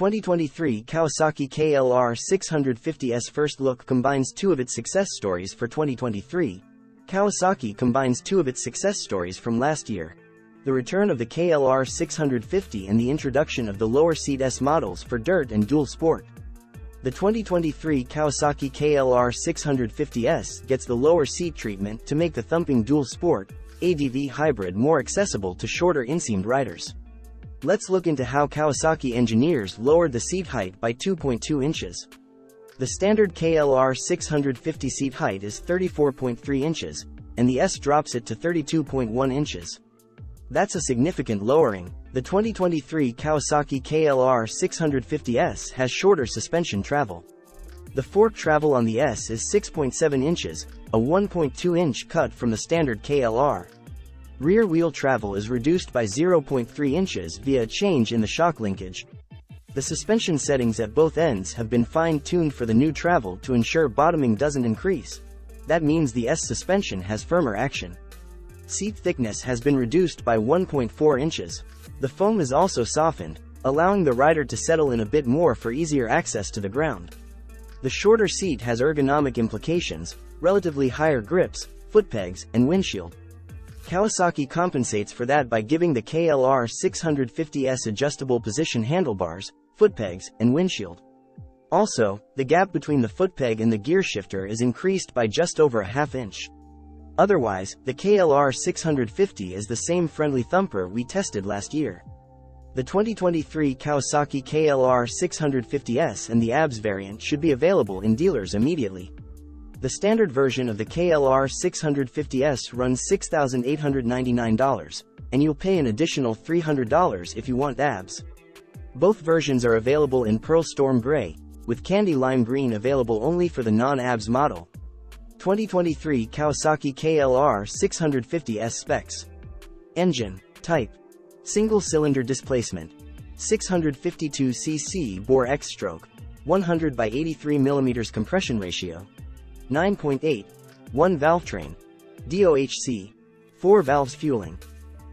2023 Kawasaki KLR650 S first look combines two of its success stories for 2023. Kawasaki combines two of its success stories from last year: the return of the KLR650 and the introduction of the lower seat S models for dirt and dual sport. The 2023 Kawasaki KLR650 S gets the lower seat treatment to make the thumping dual sport ADV hybrid more accessible to shorter inseamed riders. Let's look into how Kawasaki engineers lowered the seat height by 2.2 inches. The standard KLR650 seat height is 34.3 inches, and the S drops it to 32.1 inches. That's a significant lowering. The 2023 Kawasaki KLR650 S has shorter suspension travel. The fork travel on the S is 6.7 inches, a 1.2-inch cut from the standard KLR. Rear wheel travel is reduced by 0.3 inches via a change in the shock linkage. The suspension settings at both ends have been fine-tuned for the new travel to ensure bottoming doesn't increase. That means the S suspension has firmer action. Seat thickness has been reduced by 1.4 inches. The foam is also softened, allowing the rider to settle in a bit more for easier access to the ground. The shorter seat has ergonomic implications: relatively higher grips, foot pegs, and windshield. Kawasaki compensates for that by giving the KLR650 S adjustable position handlebars, foot pegs, and windshield. Also, the gap between the foot peg and the gear shifter is increased by just over a half inch. Otherwise, the KLR650 is the same friendly thumper we tested last year. The 2023 Kawasaki KLR650 S and the ABS variant should be available in dealers immediately. The standard version of the KLR650 S runs $6,899, and you'll pay an additional $300 if you want ABS. Both versions are available in Pearl Storm Gray, with Candy Lime Green available only for the non-ABS model. 2023 Kawasaki KLR650 S specs: engine type, single-cylinder displacement, 652cc bore X-stroke, 100 by 83 mm compression ratio, 9.8, 1 valve train, DOHC, 4 valves fueling,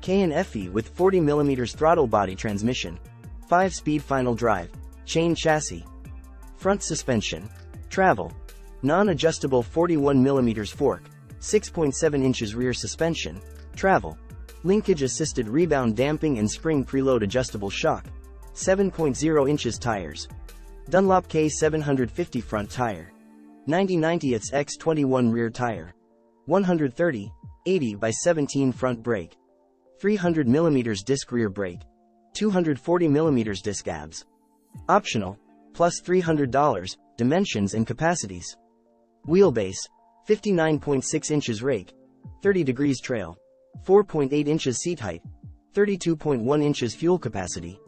K&FE with 40 mm throttle body transmission, 5-speed final drive, chain chassis. Front suspension, travel, non-adjustable 41 mm fork, 6.7 inches rear suspension, travel, linkage assisted rebound damping and spring preload adjustable shock, 7.0 inches tires, Dunlop K750 front tire, 90/90ths X21 rear tire, 130/80 by 17 front brake, 300 mm disc rear brake, 240 mm disc ABS. Optional, plus $300, dimensions and capacities. Wheelbase, 59.6 inches rake, 30 degrees trail, 4.8 inches seat height, 32.1 inches fuel capacity,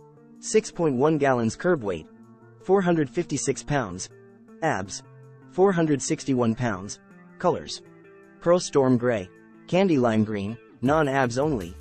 6.1 gallons curb weight, 456 pounds, ABS, 461 pounds, colors: Pearl Storm Gray, Candy Lime Green, non-ABS only.